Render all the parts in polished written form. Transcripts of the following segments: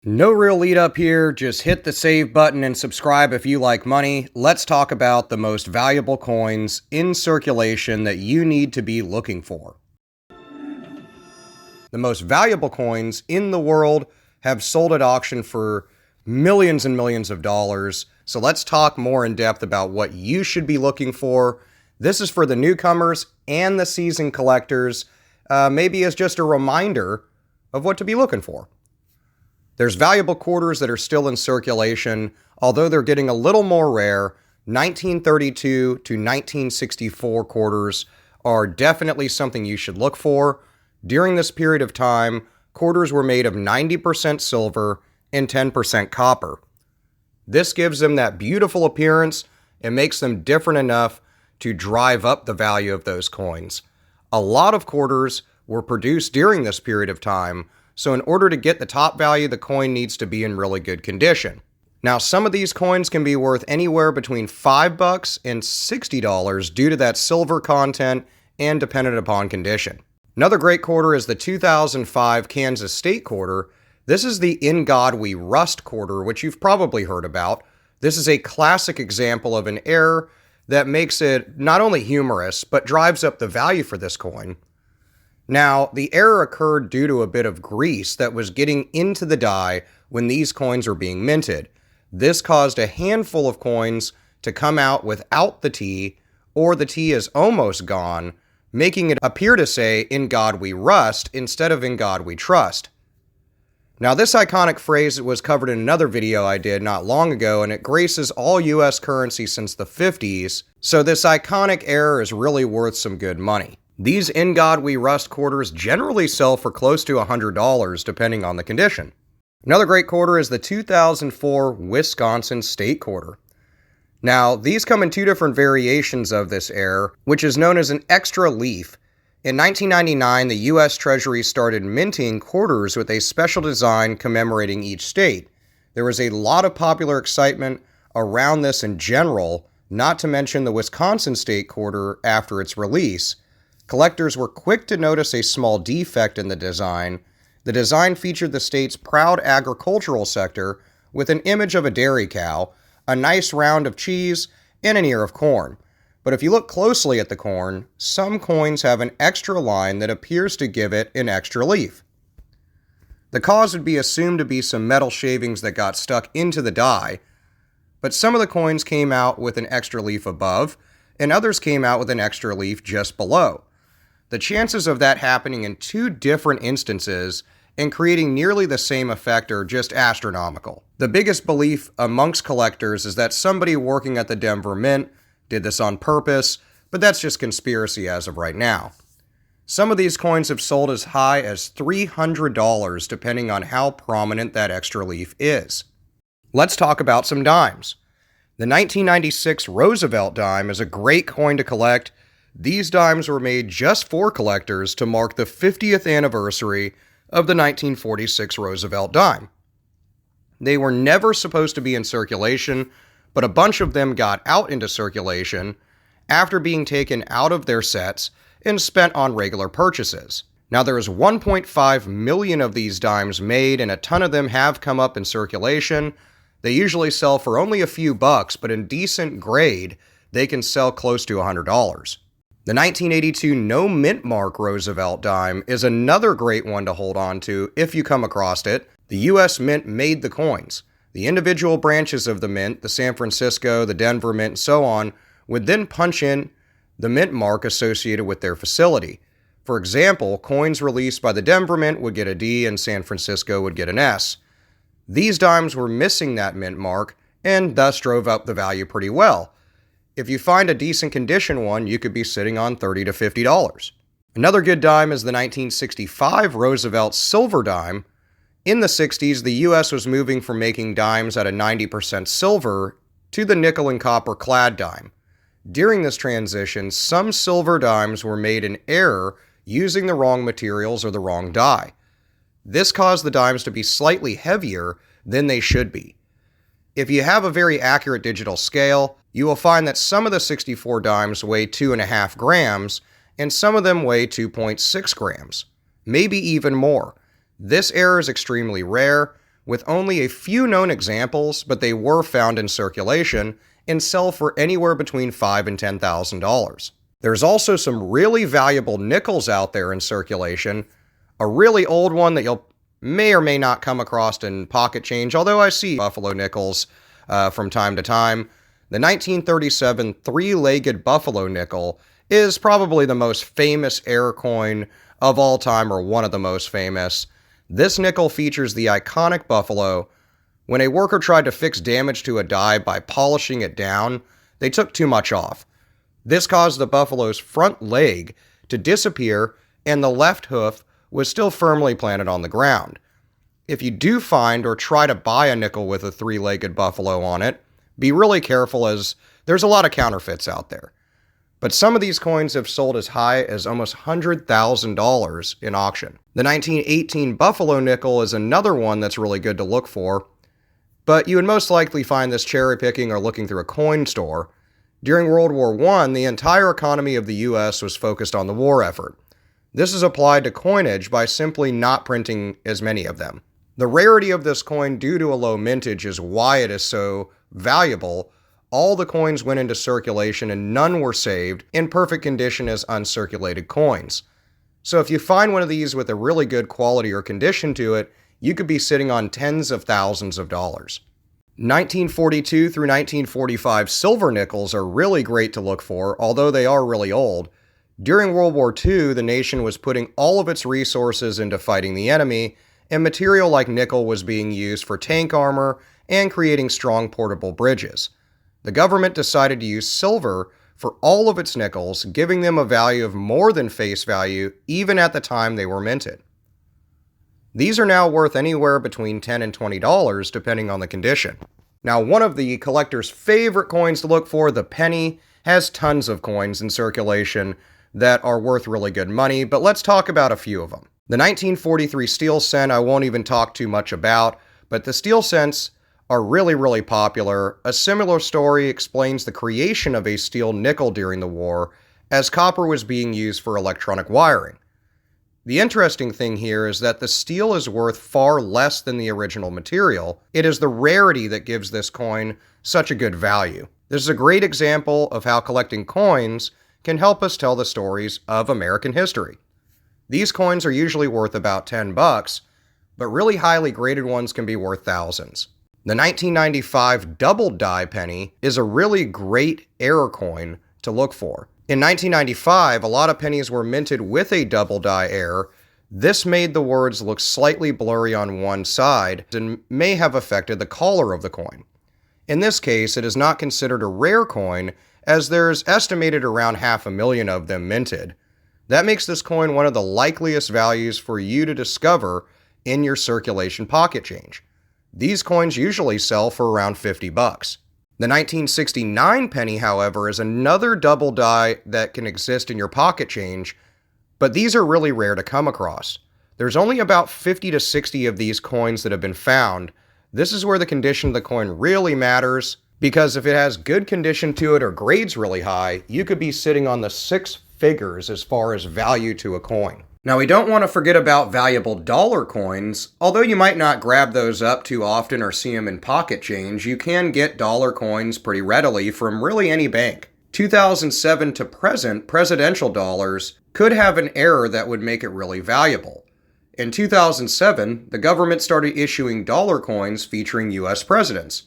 No real lead up here, just hit the save button and subscribe if you like money. Let's talk about the most valuable coins in circulation that you need to be looking for. The most valuable coins in the world have sold at auction for millions and millions of dollars. So let's talk more in depth about what you should be looking for. This is for the newcomers and the seasoned collectors, maybe as just a reminder of what to be looking for. There's valuable quarters that are still in circulation, although they're getting a little more rare. 1932 to 1964 quarters are definitely something you should look for. During this period of time, quarters were made of 90% silver and 10% copper. This gives them that beautiful appearance and makes them different enough to drive up the value of those coins. A lot of quarters were produced during this period of time, so in order to get the top value, the coin needs to be in really good condition. Now, some of these coins can be worth anywhere between $5 and $60 due to that silver content and dependent upon condition. Another great quarter is the 2005 Kansas State quarter. This is the In God We Rust quarter, which you've probably heard about. This is a classic example of an error that makes it not only humorous, but drives up the value for this coin. Now, the error occurred due to a bit of grease that was getting into the die when these coins were being minted. This caused a handful of coins to come out without the T, or the T is almost gone, making it appear to say, "In God we rust," instead of "In God we trust." Now, this iconic phrase was covered in another video I did not long ago, and it graces all US currency since the 50s, so this iconic error is really worth some good money. These In God We Rust quarters generally sell for close to $100, depending on the condition. Another great quarter is the 2004 Wisconsin State quarter. Now, these come in two different variations of this error, which is known as an extra leaf. In 1999, the U.S. Treasury started minting quarters with a special design commemorating each state. There was a lot of popular excitement around this in general, not to mention the Wisconsin State quarter after its release. Collectors were quick to notice a small defect in the design. The design featured the state's proud agricultural sector with an image of a dairy cow, a nice round of cheese, and an ear of corn. But if you look closely at the corn, some coins have an extra line that appears to give it an extra leaf. The cause would be assumed to be some metal shavings that got stuck into the die, but some of the coins came out with an extra leaf above, and others came out with an extra leaf just below. The chances of that happening in two different instances and creating nearly the same effect are just astronomical. The biggest belief amongst collectors is that somebody working at the Denver Mint did this on purpose, but that's just conspiracy as of right now. Some of these coins have sold as high as $300 depending on how prominent that extra leaf is. Let's talk about some dimes. The 1996 Roosevelt Dime is a great coin to collect. These dimes were made just for collectors to mark the 50th anniversary of the 1946 Roosevelt Dime. They were never supposed to be in circulation, but a bunch of them got out into circulation after being taken out of their sets and spent on regular purchases. Now, there is 1.5 million of these dimes made, and a ton of them have come up in circulation. They usually sell for only a few bucks, but in decent grade, they can sell close to $100. The 1982 No Mint Mark Roosevelt Dime is another great one to hold on to if you come across it. The U.S. Mint made the coins. The individual branches of the mint, the San Francisco, the Denver Mint, and so on, would then punch in the mint mark associated with their facility. For example, coins released by the Denver Mint would get a D and San Francisco would get an S. These dimes were missing that mint mark and thus drove up the value pretty well. If you find a decent condition one, you could be sitting on $30 to $50. Another good dime is the 1965 Roosevelt Silver Dime. In the 60s, the U.S. was moving from making dimes at a 90% silver to the nickel and copper clad dime. During this transition, some silver dimes were made in error using the wrong materials or the wrong die. This caused the dimes to be slightly heavier than they should be. If you have a very accurate digital scale, you will find that some of the 64 dimes weigh 2.5 grams, and some of them weigh 2.6 grams, maybe even more. This error is extremely rare, with only a few known examples, but they were found in circulation and sell for anywhere between $5,000 and $10,000. There's also some really valuable nickels out there in circulation. A really old one that you'll may or may not come across in pocket change, although I see buffalo nickels from time to time. The 1937 three-legged buffalo nickel is probably the most famous error coin of all time, or one of the most famous. This nickel features the iconic buffalo. When a worker tried to fix damage to a die by polishing it down, they took too much off. This caused the buffalo's front leg to disappear, and the left hoof was still firmly planted on the ground. If you do find or try to buy a nickel with a three-legged buffalo on it, be really careful, as there's a lot of counterfeits out there. But some of these coins have sold as high as almost $100,000 in auction. The 1918 buffalo nickel is another one that's really good to look for, but you would most likely find this cherry picking or looking through a coin store. During World War I, the entire economy of the US was focused on the war effort. This is applied to coinage by simply not printing as many of them. The rarity of this coin due to a low mintage is why it is so valuable. All the coins went into circulation and none were saved in perfect condition as uncirculated coins. So if you find one of these with a really good quality or condition to it, you could be sitting on tens of thousands of dollars. 1942 through 1945 silver nickels are really great to look for, although they are really old. During World War II, the nation was putting all of its resources into fighting the enemy, and material like nickel was being used for tank armor and creating strong portable bridges. The government decided to use silver for all of its nickels, giving them a value of more than face value even at the time they were minted. These are now worth anywhere between $10 and $20 depending on the condition. Now, one of the collector's favorite coins to look for, the penny, has tons of coins in circulation that are worth really good money, but let's talk about a few of them. The 1943 steel cent I won't even talk too much about, but the steel cents are really popular. A similar story explains the creation of a steel nickel during the war, as copper was being used for electronic wiring. The interesting thing here is that the steel is worth far less than the original material. It is the rarity that gives this coin such a good value. This is a great example of how collecting coins can help us tell the stories of American history. These coins are usually worth about $10, but really highly graded ones can be worth thousands. The 1995 double die penny is a really great error coin to look for. In 1995, a lot of pennies were minted with a double die error. This made the words look slightly blurry on one side and may have affected the color of the coin. In this case, it is not considered a rare coin, as there's estimated around 500,000 of them minted. That makes this coin one of the likeliest values for you to discover in your circulation pocket change. These coins usually sell for around $50. The 1969 penny, however, is another double die that can exist in your pocket change, but these are really rare to come across. There's only about 50 to 60 of these coins that have been found. This is where the condition of the coin really matters, because if it has good condition to it or grades really high, you could be sitting on the six figures as far as value to a coin. Now, we don't want to forget about valuable dollar coins. Although you might not grab those up too often or see them in pocket change, you can get dollar coins pretty readily from really any bank. 2007 to present, presidential dollars could have an error that would make it really valuable. In 2007, the government started issuing dollar coins featuring US presidents.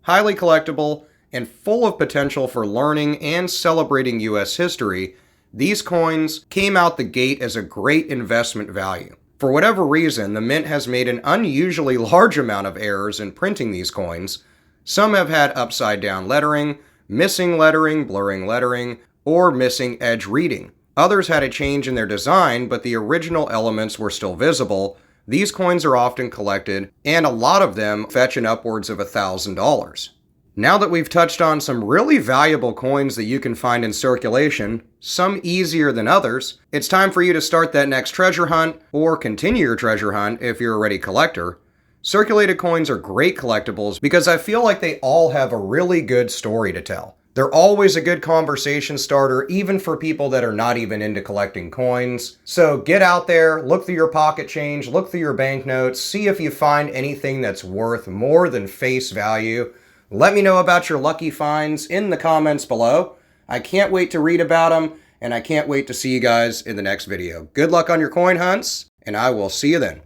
Highly collectible and full of potential for learning and celebrating US history, these coins came out the gate as a great investment value. For whatever reason, the mint has made an unusually large amount of errors in printing these coins. Some have had upside down lettering, missing lettering, blurring lettering, or missing edge reading. Others had a change in their design, but the original elements were still visible. These coins are often collected, and a lot of them fetching upwards of $1,000. Now that we've touched on some really valuable coins that you can find in circulation, some easier than others, it's time for you to start that next treasure hunt, or continue your treasure hunt if you're a ready collector. Circulated coins are great collectibles because I feel like they all have a really good story to tell. They're always a good conversation starter, even for people that are not even into collecting coins. So get out there, look through your pocket change, look through your banknotes, see if you find anything that's worth more than face value. Let me know about your lucky finds in the comments below. I can't wait to read about them, and I can't wait to see you guys in the next video. Good luck on your coin hunts, and I will see you then.